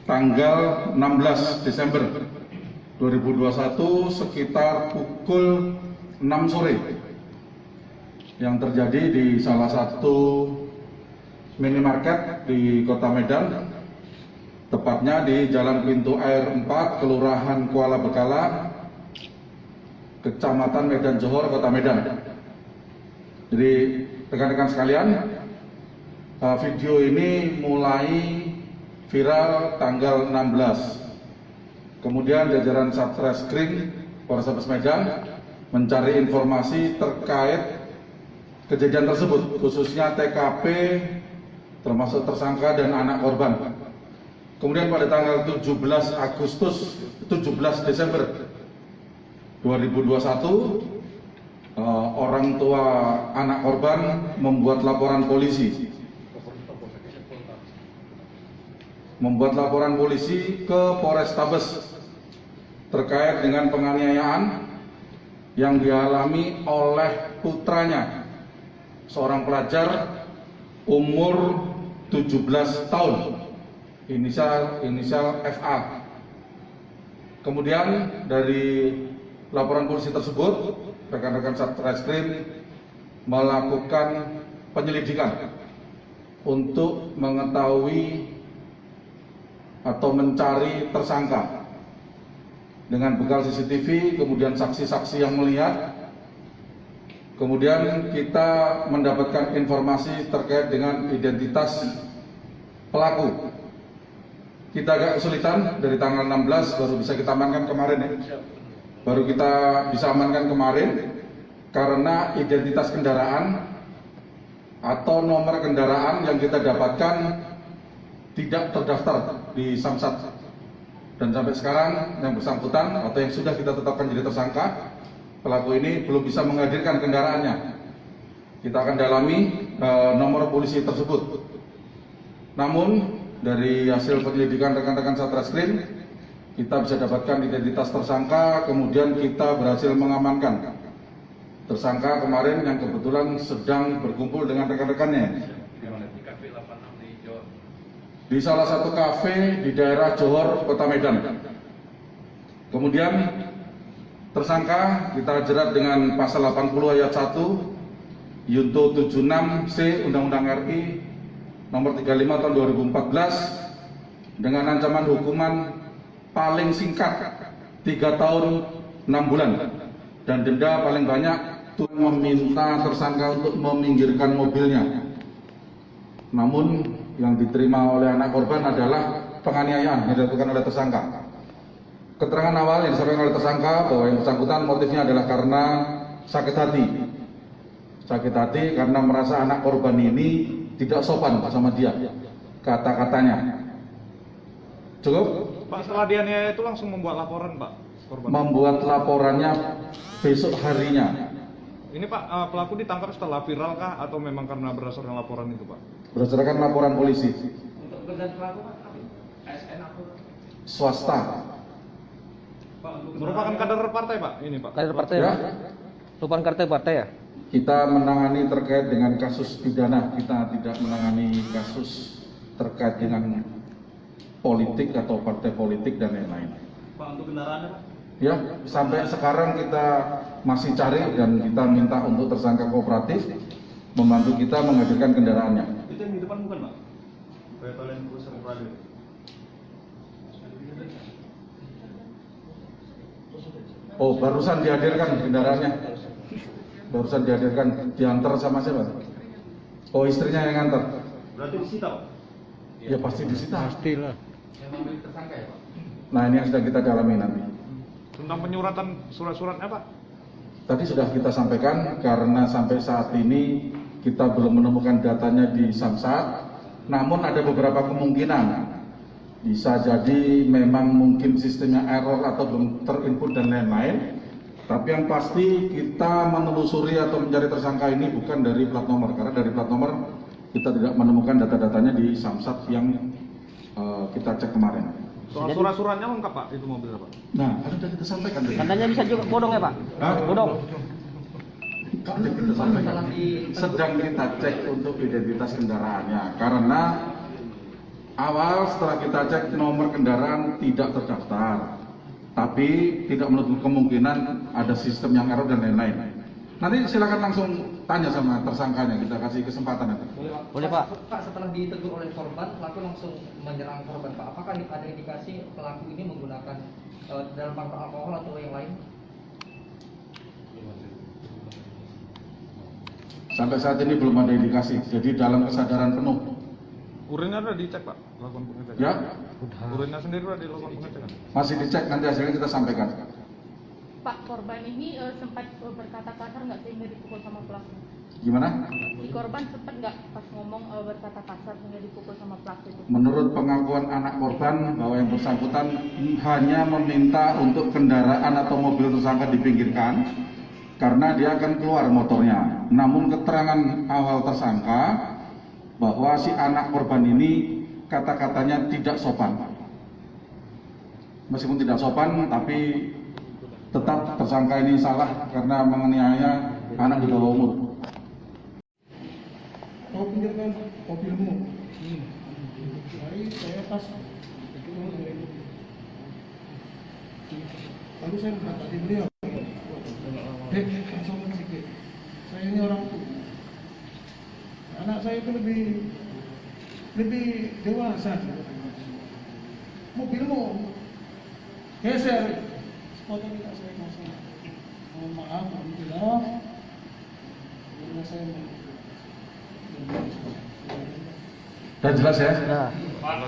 tanggal 16 Desember 2021 sekitar pukul 6 sore yang terjadi di salah satu minimarket di Kota Medan, tepatnya di Jalan Pintu Air 4, Kelurahan Kuala Bekala, Kecamatan Medan Johor, Kota Medan. Jadi rekan-rekan sekalian, video ini mulai viral tanggal 16. Kemudian jajaran Satreskrim Polrestabes Medan mencari informasi terkait kejadian tersebut, khususnya TKP, termasuk tersangka dan anak korban. Kemudian pada tanggal 17 Desember 2021, orang tua anak korban membuat laporan polisi ke Polrestabes terkait dengan penganiayaan yang dialami oleh putranya, seorang pelajar umur 17 tahun, inisial FA. Kemudian dari laporan polisi tersebut, rekan-rekan Satreskrim melakukan penyelidikan untuk mengetahui atau mencari tersangka dengan bekal CCTV, kemudian saksi-saksi yang melihat. Kemudian kita mendapatkan informasi terkait dengan identitas pelaku. Kita agak kesulitan, dari tanggal 16 baru bisa kita amankan kemarin ya. Baru kita bisa amankan kemarin karena identitas kendaraan atau nomor kendaraan yang kita dapatkan tidak terdaftar di Samsat. Dan sampai sekarang yang bersangkutan atau yang sudah kita tetapkan jadi tersangka, pelaku ini belum bisa menghadirkan kendaraannya. Kita akan dalami nomor polisi tersebut. Namun dari hasil penyelidikan rekan-rekan Satreskrim, kita bisa dapatkan identitas tersangka, kemudian kita berhasil mengamankan tersangka kemarin yang kebetulan sedang berkumpul dengan rekan-rekannya di salah satu kafe di daerah Johor, Kota Medan. Kemudian tersangka kita jerat dengan pasal 80 ayat 1 Yunto 76C Undang-Undang RI nomor 35 tahun 2014 dengan ancaman hukuman paling singkat 3 tahun 6 bulan dan denda paling banyak. Untuk meminta tersangka untuk meminggirkan mobilnya. Namun yang diterima oleh anak korban adalah penganiayaan yang dilakukan oleh tersangka. Keterangan awal yang disampaikan oleh tersangka bahwa yang bersangkutan motifnya adalah karena sakit hati. Sakit hati karena merasa anak korban ini tidak sopan sama dia, kata-katanya. Cukup? Pak, setelah dianiaya itu langsung membuat laporan, Pak? Korban. Membuat laporannya besok harinya. Ini Pak, pelaku ditangkap setelah viral kah atau memang karena berdasarkan laporan itu, Pak? Berdasarkan laporan polisi. Untuk pekerjaan pelaku Pak, ASN atau Swasta. Pak, Merupakan kader partai, Pak? Ini, Pak. Kader partai Ya. Merupakan kader partai ya? Kita menangani terkait dengan kasus pidana, kita tidak menangani kasus terkait dengan politik atau partai politik dan lain-lain. Pak, untuk kendaraannya Pak? Ya, sampai sekarang kita masih cari dan kita minta untuk tersangka kooperatif membantu kita menghadirkan kendaraannya. Itu yang di depan bukan Pak? Toilet pusat radio. Oh, barusan dihadirkan kendaraannya. Barusan dihadirkan, diantar sama siapa? Oh, istrinya yang ngantar. Berarti disita Pak? Ya pasti disita. Pastilah. Memang milik tersangka ya Pak? Nah, ini yang sedang kita dalami nanti. Tentang penyuratan surat-suratnya, Pak? Tadi sudah kita sampaikan karena sampai saat ini kita belum menemukan datanya di Samsat, namun ada beberapa kemungkinan. Bisa jadi memang mungkin sistemnya error atau belum terinput dan lain-lain. Tapi yang pasti kita menelusuri atau mencari tersangka ini bukan dari plat nomor, karena dari plat nomor kita tidak menemukan data-datanya di Samsat yang kita cek kemarin. Soal surat-suratnya lengkap, Pak, itu mobilnya, Pak? Nah, kan sudah kita sampaikan. Katanya bisa juga bodong ya Pak? Hah? Bodong. Kan sudah kita sampaikan. Sedang kita cek untuk identitas kendaraannya, karena Awal setelah kita cek nomor kendaraan tidak terdaftar, tapi tidak menutup kemungkinan ada sistem yang error dan lain-lain. Nanti silakan langsung tanya sama tersangkanya, kita kasih kesempatan nanti. Boleh Pak. Pak, setelah ditegur oleh korban, pelaku langsung menyerang korban, Pak. Apakah ada indikasi pelaku ini menggunakan dalam faktor alkohol atau yang lain? Sampai saat ini belum ada indikasi, jadi dalam kesadaran penuh. Urinnya udah dicek Pak, lakukan pengecekan. Ya, Urinnya sendiri udah dilakukan pengecekan. masih dicek, nanti hasilnya kita sampaikan. Pak, korban ini sempat berkata kasar nggak sehingga dipukul sama pelaku? Gimana? Si korban sempat nggak pas ngomong berkata kasar sehingga dipukul sama pelaku itu? Menurut pengakuan anak korban bahwa yang bersangkutan hanya meminta untuk kendaraan atau mobil tersangka dipinggirkan karena dia akan keluar motornya. Namun keterangan awal tersangka bahwa si anak korban ini kata-katanya tidak sopan. Meskipun tidak sopan, tapi tetap tersangka ini salah karena menganiaya anak di bawah umur. Kau pinjamkan mobilmu. Hari saya pas. Lalu saya berkata di beliau, Dek, langsung sedikit. Saya ini orang tua. Anak saya itu lebih dewasa. Mobilmu geser. Sepotong tidak saya kasih. Mohon maaf, alhamdulillah. Karena saya Dan jelas ya? Nah,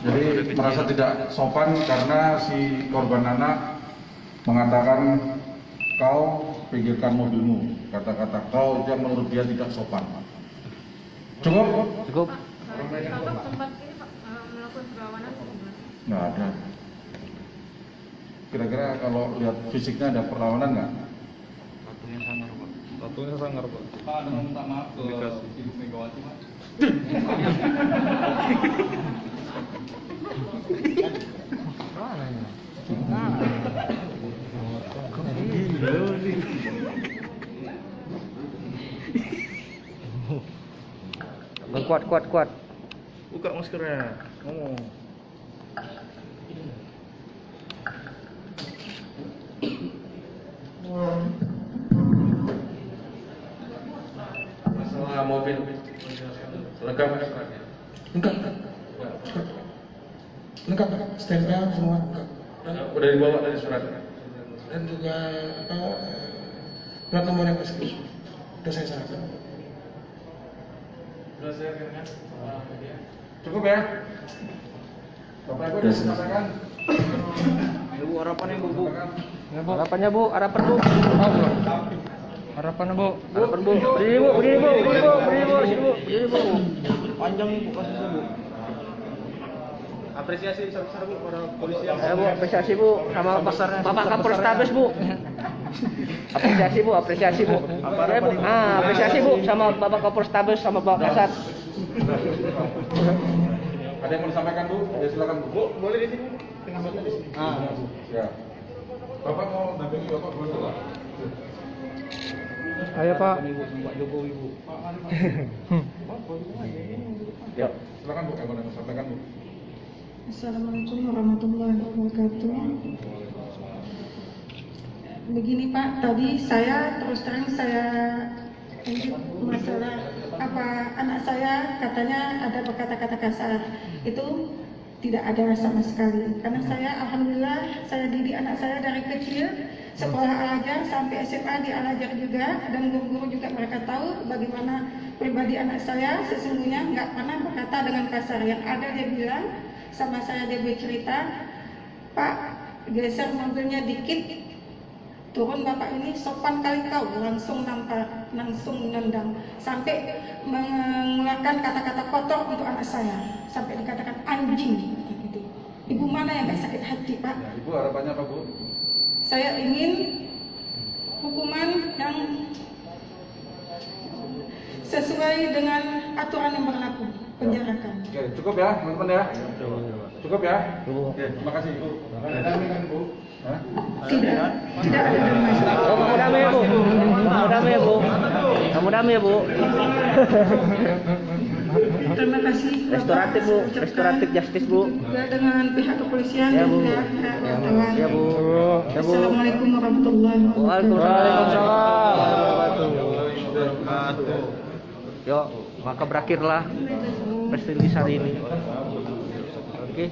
Jadi merasa tidak sopan karena si korban anak mengatakan kau pinggirkan mobilmu. Kata-kata kau yang menurut dia tidak sopan. Cukup? cukup. Bapak sempat ini Pak melakukan perlawanan sebenarnya? Nggak ada. Kira-kira kalau lihat fisiknya ada perlawanan nggak? Satunya sangar Pak. Pak, ada minta maaf ke Indikasi. Ibu Megawati, Pak. Kuat. Buka maskernya. Ngomong. Masalah mobil lengkap kan suratnya? lengkap. Lengkap, stempel semua lengkap. Udah dibawa tadi suratnya? Dan juga plat nomor yang asli. Sudah saya serahkan. Sudah saya kirimkan sama media. Cukup ya? Bapak Ibu sudah sampaikan. Bu, harapannya Bu. Harapannya Bu, harapan Bu. Harapan Bu. Harapan Bu. Berdiri Bu. Berdiri Bu. Panjang Bu kasusnya, Bu. Apresiasi besar-besar Bu pada polisi yang Bu, apresiasi Bu sama Bapak Kapolrestabes Bu. Apresiasi Bu. Ya, Bu. Apresiasi Bu sama Bapak Kapolrestabes sama Bapak Kasat. Ada yang mau disampaikan Bu? Ya silakan Bu. boleh di sini. Tengah baca di sini. Ya. Bapak mau dampingi Bapak berdua. Ayo Pak. Pak Jokowi, Bu. Ya. Silakan Bu, yang mau disampaikan Bu. Assalamualaikum warahmatullahi wabarakatuh. Begini Pak, tadi saya terus terang saya masalah anak saya katanya ada berkata-kata kasar. Itu tidak ada sama sekali. Karena saya alhamdulillah saya didik anak saya dari kecil sekolah Al-Azhar sampai SMA di Al-Azhar juga, dan guru-guru juga mereka tahu bagaimana pribadi anak saya sesungguhnya nggak pernah berkata dengan kasar. Yang ada dia bilang sama saya, dia bercerita, Pak geser mobilnya dikit, turun bapak ini sopan kali kau, langsung nendang sampai mengeluarkan kata-kata kotor untuk anak saya, sampai dikatakan anjing gitu. Ibu mana yang gak sakit hati Pak? Ya, Ibu harapannya apa Bu? Saya ingin hukuman yang sesuai dengan aturan yang berlaku, penjarakan. Oke, cukup ya teman-teman ya? Cukup ya? Oke, terima kasih Ibu. Ada dampingan Bu? Hah? Tidak ada damai. Oh, kamu damai ya Bu. Kamu damai ya Bu. Terima kasih Bapak. Restoratif Bu, Saya ucapkan restoratif justice Bu. juga dengan pihak kepolisian Ya dan Bu. pihak wartawan. Ya Bu. Ya Bu. Assalamualaikum warahmatullahi wabarakatuh. Waalaikumsalam warahmatullahi wabarakatuh. Yuk, maka berakhirlah press release hari ini. Oke.